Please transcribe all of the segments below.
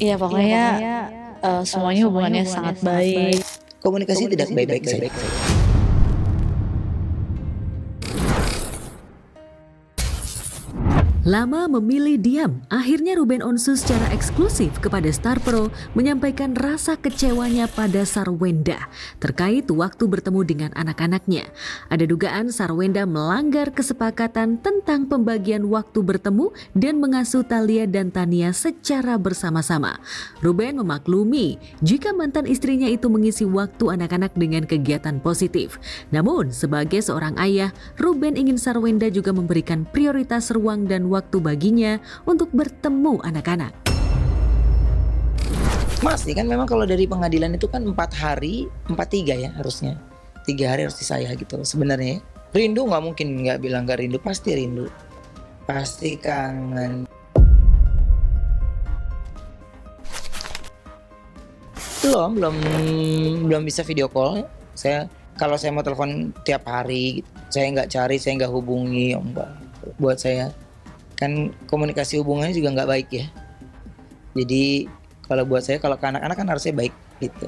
Iya pokoknya semuanya hubungannya sangat baik. Komunikasi tidak baik-baik saja. Lama memilih diam, akhirnya Ruben Onsu secara eksklusif kepada Star Pro menyampaikan rasa kecewanya pada Sarwenda terkait waktu bertemu dengan anak-anaknya. Ada dugaan Sarwenda melanggar kesepakatan tentang pembagian waktu bertemu dan mengasuh Thalia dan Tania secara bersama-sama. Ruben memaklumi jika mantan istrinya itu mengisi waktu anak-anak dengan kegiatan positif. Namun, sebagai seorang ayah, Ruben ingin Sarwenda juga memberikan prioritas ruang dan waktu baginya untuk bertemu anak-anak. Pasti kan memang kalau dari pengadilan itu kan 4 hari, 4-3 ya harusnya. 3 hari harus disayah gitu sebenarnya. Rindu nggak mungkin nggak bilang nggak rindu, pasti rindu. Pasti kangen. Belum bisa video call. Kalau saya mau telepon tiap hari, saya nggak cari, saya nggak hubungi, Mbak. Buat saya kan komunikasi hubungannya juga nggak baik ya. Jadi kalau buat saya, kalau ke anak-anak kan harusnya baik gitu.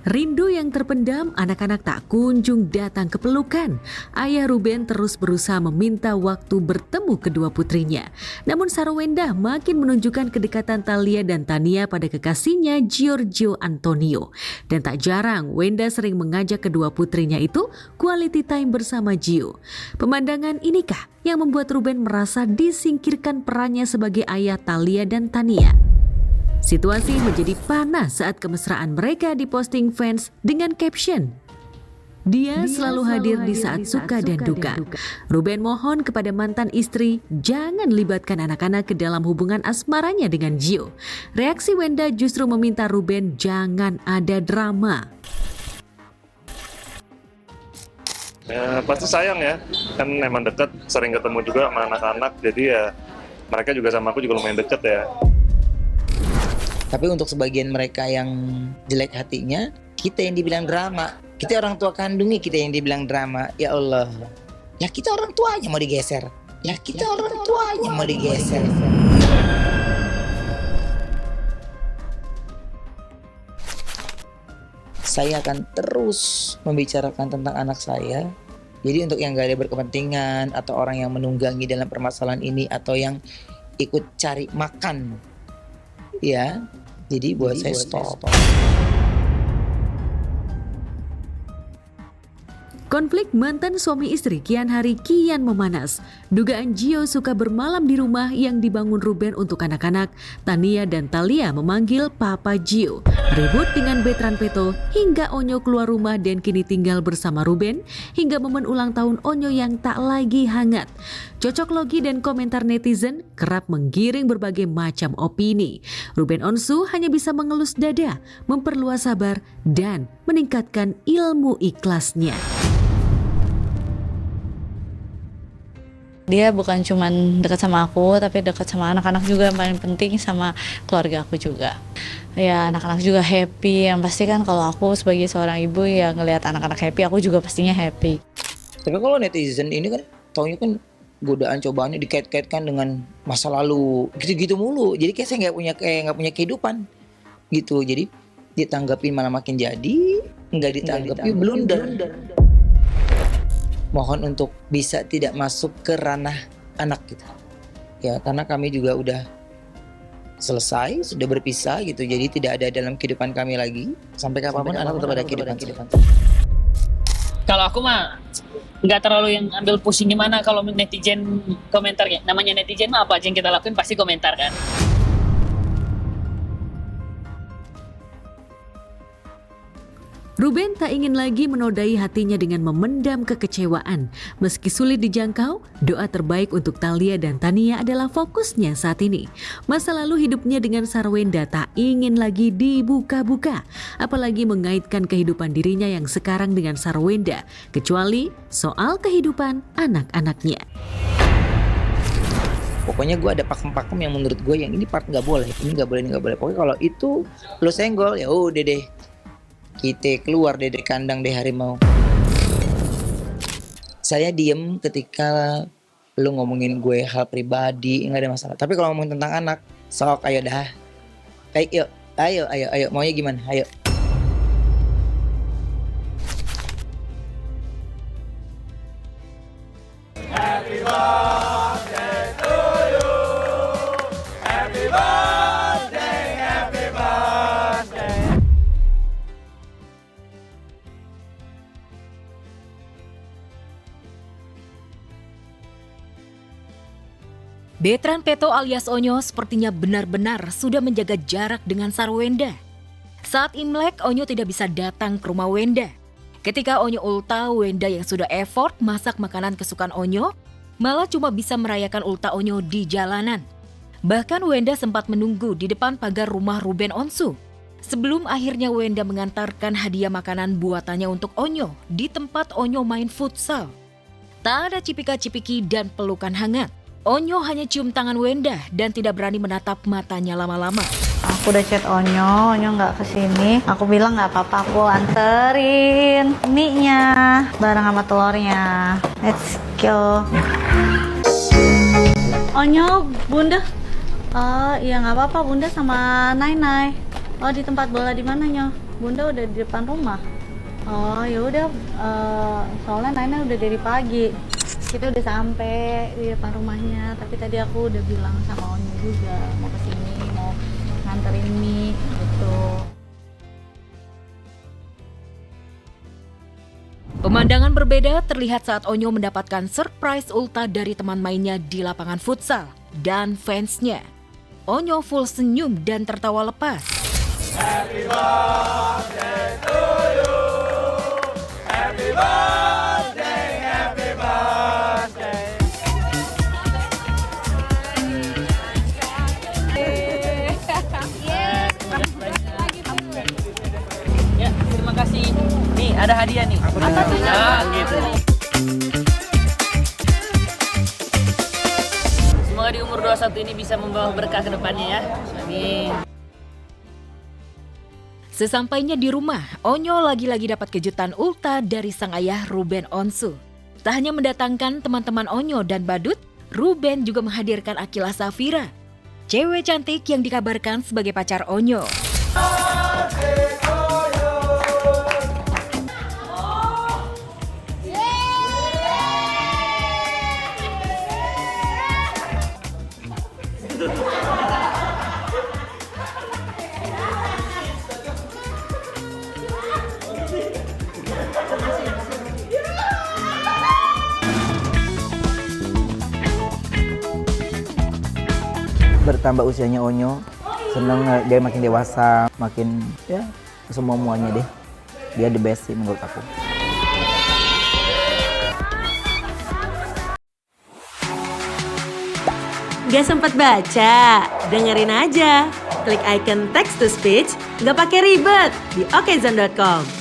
Rindu yang terpendam, anak-anak tak kunjung datang ke pelukan. Ayah Ruben terus berusaha meminta waktu bertemu kedua putrinya. Namun Sarwenda makin menunjukkan kedekatan Thalia dan Tania pada kekasihnya Giorgio Antonio. Dan tak jarang Wenda sering mengajak kedua putrinya itu quality time bersama Gio. Pemandangan inikah yang membuat Ruben merasa disingkirkan perannya sebagai ayah Thalia dan Tania? Situasi menjadi panas saat kemesraan mereka diposting fans dengan caption, "Dia selalu hadir di saat suka dan duka." Ruben mohon kepada mantan istri jangan libatkan anak-anak ke dalam hubungan asmaranya dengan Gio. Reaksi Wenda justru meminta Ruben jangan ada drama. Ya, pasti sayang ya, kan emang deket, sering ketemu juga sama anak-anak, jadi ya mereka juga sama aku juga lumayan deket ya. Tapi untuk sebagian mereka yang jelek hatinya, kita yang dibilang drama. Kita orang tua kandungnya kita yang dibilang drama. Ya Allah. Ya kita orang tuanya mau digeser. Saya akan terus membicarakan tentang anak saya. Jadi untuk yang gak ada berkepentingan atau orang yang menunggangi dalam permasalahan ini atau yang ikut cari makan, ya, jadi buat saya stop. Konflik mantan suami istri kian hari kian memanas. Dugaan Gio suka bermalam di rumah yang dibangun Ruben untuk anak-anak. Tania dan Thalia memanggil Papa Gio. Ribut dengan Betran Peto hingga Onyo keluar rumah dan kini tinggal bersama Ruben. Hingga momen ulang tahun Onyo yang tak lagi hangat. Cocok logi dan komentar netizen kerap menggiring berbagai macam opini. Ruben Onsu hanya bisa mengelus dada, memperluas sabar, dan meningkatkan ilmu ikhlasnya. Dia bukan cuma dekat sama aku, tapi dekat sama anak-anak juga, yang paling penting sama keluarga aku juga. Ya anak-anak juga happy, yang pasti kan kalau aku sebagai seorang ibu ya ngelihat anak-anak happy, aku juga pastinya happy. Tapi kalau netizen ini kan taunya kan godaan cobaannya dikait-kaitkan dengan masa lalu, gitu-gitu mulu. Jadi kayak saya nggak punya kehidupan gitu. Jadi ditanggapin malah makin jadi, nggak ditanggapi blunder. Mohon untuk bisa tidak masuk ke ranah anak gitu. Ya karena kami juga udah selesai, sudah berpisah gitu. Jadi tidak ada dalam kehidupan kami lagi. Sampai kapanpun anak tetap ada kehidupan. Kalau aku mah nggak terlalu yang ambil pusing gimana kalau netizen komentarnya. Namanya netizen mah apa aja yang kita lakuin pasti komentar kan. Ruben tak ingin lagi menodai hatinya dengan memendam kekecewaan. Meski sulit dijangkau, doa terbaik untuk Thalia dan Tania adalah fokusnya saat ini. Masa lalu hidupnya dengan Sarwenda tak ingin lagi dibuka-buka, apalagi mengaitkan kehidupan dirinya yang sekarang dengan Sarwenda, kecuali soal kehidupan anak-anaknya. Pokoknya gue ada pakem-pakem yang menurut gue yang ini part nggak boleh, ini nggak boleh, ini nggak boleh. Pokoknya kalau itu lo senggol ya udah deh. Kita keluar dari kandang deh harimau. Saya diem ketika lu ngomongin gue hal pribadi nggak ada masalah. Tapi kalau ngomongin tentang anak, sok ayo dah. Kayak yuk, ayo, maunya gimana? Ayo. Betran Peto alias Onyo sepertinya benar-benar sudah menjaga jarak dengan Sarwenda. Saat Imlek, Onyo tidak bisa datang ke rumah Wenda. Ketika Onyo ulta, Wenda yang sudah effort masak makanan kesukaan Onyo, malah cuma bisa merayakan ulta Onyo di jalanan. Bahkan Wenda sempat menunggu di depan pagar rumah Ruben Onsu. Sebelum akhirnya Wenda mengantarkan hadiah makanan buatannya untuk Onyo di tempat Onyo main futsal. Tak ada cipika-cipiki dan pelukan hangat. Onyo hanya cium tangan Wenda dan tidak berani menatap matanya lama-lama. Aku udah chat Onyo nggak kesini. Aku bilang nggak apa-apa, aku anterin mie-nya bareng sama telurnya. Let's go. Onyo, Bunda. Oh iya nggak apa-apa, Bunda sama Nai. Oh di tempat bola di mana Nyo? Bunda udah di depan rumah. Oh ya udah, soalnya Nai udah dari pagi. Kita udah sampai di depan rumahnya, tapi tadi aku udah bilang sama Onyo juga mau kesini, mau nganterin mie gitu. Pemandangan berbeda terlihat saat Onyo mendapatkan surprise ulta dari teman mainnya di lapangan futsal dan fansnya. Onyo full senyum dan tertawa lepas. Happy birthday to you. Happy birthday, happy birthday. Ya, terima kasih. Nih, ada hadiah nih. Apa tuh? Nah, gitu. Semoga di umur 21 ini bisa membawa berkah ke depannya ya. Amin. Sesampainya di rumah, Onyo lagi-lagi dapat kejutan ulta dari sang ayah Ruben Onsu. Tak hanya mendatangkan teman-teman Onyo dan badut, Ruben juga menghadirkan Akila Safira, cewek cantik yang dikabarkan sebagai pacar Onyo. Bertambah usianya Onyo, seneng dia makin dewasa, makin ya semua-muanya deh. Dia the best sih menurut aku. Gak sempat baca? Dengerin aja. Klik icon text to speech, gak pakai ribet di okezone.com.